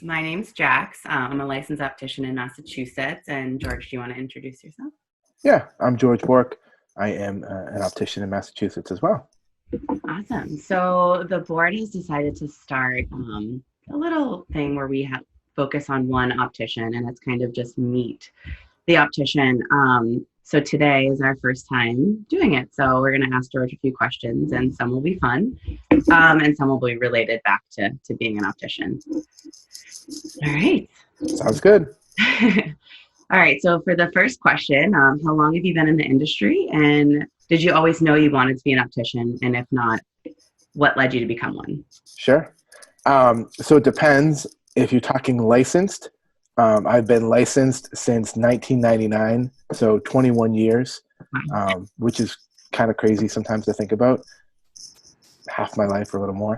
My name's Jax. I'm a licensed optician in Massachusetts. And George, do you want to introduce yourself? Yeah, I'm George Bourque. I am an optician in Massachusetts as well. Awesome. So the board has decided to start a little thing where we have focus on one optician, and it's kind of just meet the optician. So today is our first time doing it. So we're going to ask George a few questions, and some will be fun, and some will be related back to being an optician. All right. Sounds good. All right. So for the first question, how long have you been in the industry? And did you always know you wanted to be an optician? And if not, what led you to become one? Sure. So it depends if you're talking licensed. I've been licensed since 1999, so 21 years, which is kind of crazy sometimes to think about. Half my life or a little more.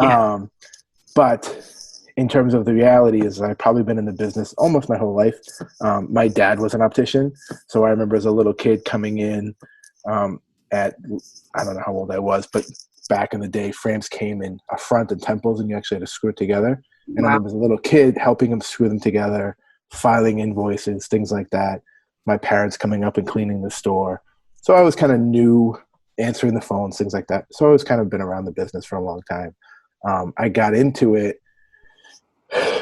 Yeah. But in terms of the reality is I've probably been in the business almost my whole life. My dad was an optician. So I remember as a little kid coming in at, I don't know how old I was, but back in the day, frames came in a front and temples and you actually had to screw it together. And I Wow. remember as a little kid helping him screw them together, filing invoices, things like that. My parents coming up and cleaning the store. So I was kind of new, answering the phones, things like that. So I was kind of been around the business for a long time. I got into it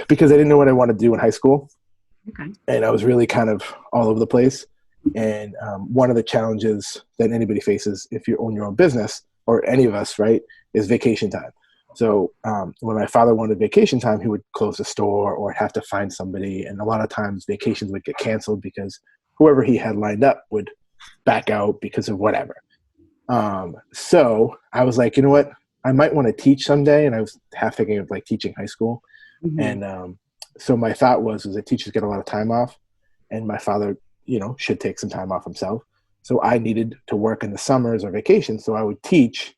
because I didn't know what I wanted to do in high school. Okay. And I was really kind of all over the place. And one of the challenges that anybody faces if you own your own business, or any of us, right, is vacation time. So when my father wanted vacation time, he would close the store or have to find somebody. And a lot of times vacations would get canceled because whoever he had lined up would back out because of whatever. So I was like, you know what? I might want to teach someday. And I was half thinking of like teaching high school. Hmm. And so my thought was that teachers get a lot of time off, and my father, should take some time off himself. So I needed to work in the summers or vacations, so I would teach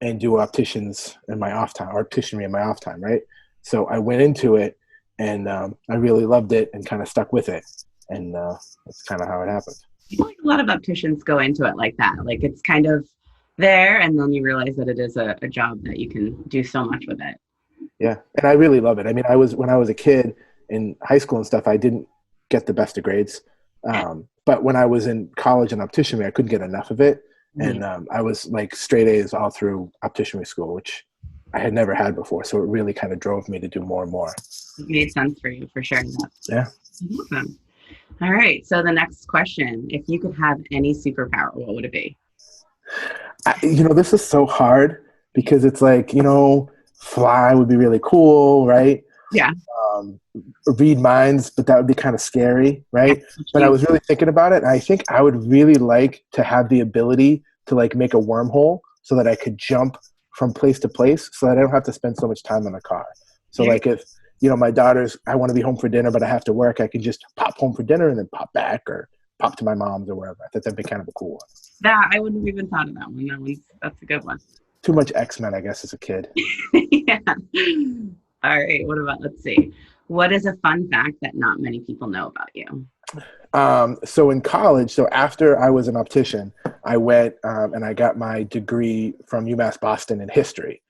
and do opticians in my off time, or opticianry in my off time, right? So I went into it, and I really loved it and kind of stuck with it, and that's kind of how it happened. I feel like a lot of opticians go into it like that. Like it's kind of there, and then you realize that it is a job that you can do so much with it. Yeah, and I really love it. I mean, when I was a kid in high school and stuff, I didn't get the best of grades. But when I was in college and opticianry, I couldn't get enough of it, Yeah. and I was like straight A's all through opticianry school, which I had never had before. So it really kind of drove me to do more and more. It made sense for you for sure. That's Yeah. awesome. All right. So the next question, if you could have any superpower, what would it be? This is so hard because it's like, fly would be really cool, right? Yeah. Um, Read minds, but that would be kind of scary, right? But I You, was really thinking about it, and I think I would really like to have the ability to like make a wormhole so that I could jump from place to place so that I don't have to spend so much time in the car. So there, like if, my daughter's, I want to be home for dinner, but I have to work, I can just pop home for dinner and then pop back or pop to my mom's or wherever. I thought that'd be kind of a cool one. that I wouldn't have even thought of that one. That's a good one. Too much X-Men, I guess, as a kid. Yeah. All right. What about, let's see. What is a fun fact that not many people know about you? So in college, so after I was an optician, I went and I got my degree from UMass Boston in history.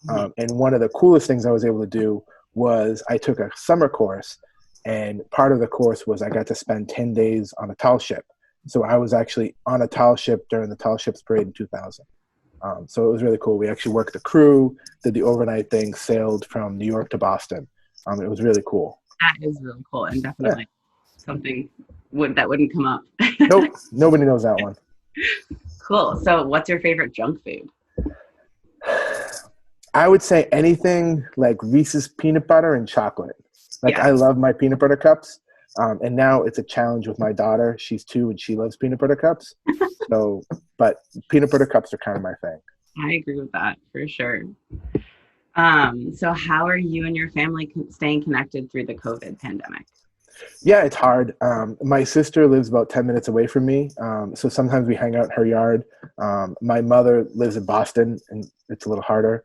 And one of the coolest things I was able to do was I took a summer course, and part of the course was I got to spend 10 days on a tall ship. So I was actually on a tall ship during the tall ships parade in 2000. So it was really cool. We actually worked the crew, did the overnight thing, sailed from New York to Boston. It was really cool. That is really cool and Yeah. definitely something that wouldn't come up. Nope. Nobody knows that one. Cool. So what's your favorite junk food? I would say anything like Reese's peanut butter and chocolate. Like Yeah. I love my peanut butter cups. And now it's a challenge with my daughter. She's 2 and she loves peanut butter cups. So, but peanut butter cups are kind of my thing. I agree with that for sure. So how are you and your family staying connected through the COVID pandemic? Yeah, it's hard. My sister lives about 10 minutes away from me. So sometimes we hang out in her yard. My mother lives in Boston and it's a little harder.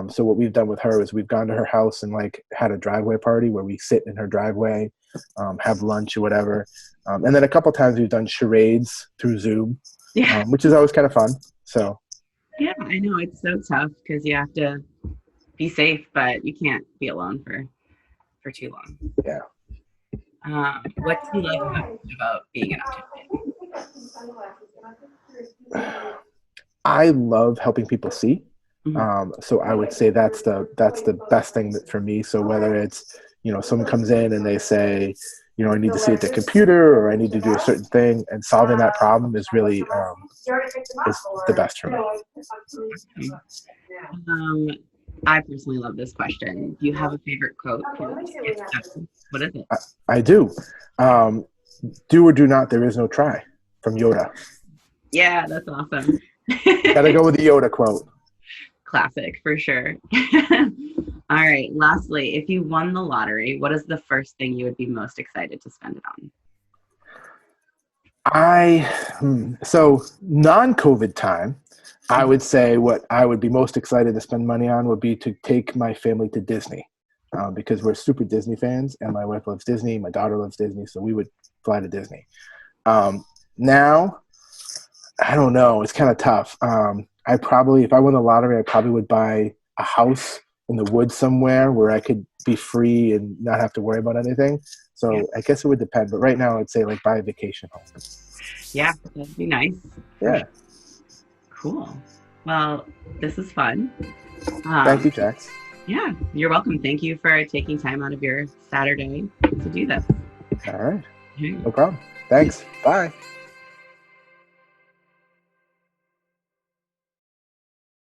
So what we've done with her is we've gone to her house and like had a driveway party where we sit in her driveway, have lunch or whatever. And then a couple times we've done charades through Zoom, Yeah. which is always kind of fun. So Yeah, I know it's so tough because you have to be safe, but you can't be alone for for too long. Yeah. What do you love about being an optician? I love helping people see. Mhm. So I would say that's the best thing for me. So whether it's, someone comes in and they say, I need to see at the computer, or I need to do a certain thing, and solving that problem is really is the best for me. Okay. Um, I personally love this question. Do you have a favorite quote? What is it? I do. Um, do or do not, there is no try, from Yoda. Yeah, that's awesome. Gotta go with the Yoda quote. Classic for sure. All right. Lastly, if you won the lottery, what is the first thing you would be most excited to spend it on? So non-COVID time, I would say what I would be most excited to spend money on would be to take my family to Disney, because we're super Disney fans, and my wife loves Disney, my daughter loves Disney, so we would fly to Disney. Now, I don't know, it's kind of tough. If I won the lottery, I probably would buy a house in the woods somewhere where I could be free and not have to worry about anything. So Yeah. I guess it would depend, but right now I'd say like buy a vacation home. Yeah, that'd be nice. For Yeah. sure. Cool. Well, this is fun. Thank Um, you, Jax. yeah, you're welcome. Thank you for taking time out of your Saturday to do this. All right. No problem. Thanks. Bye.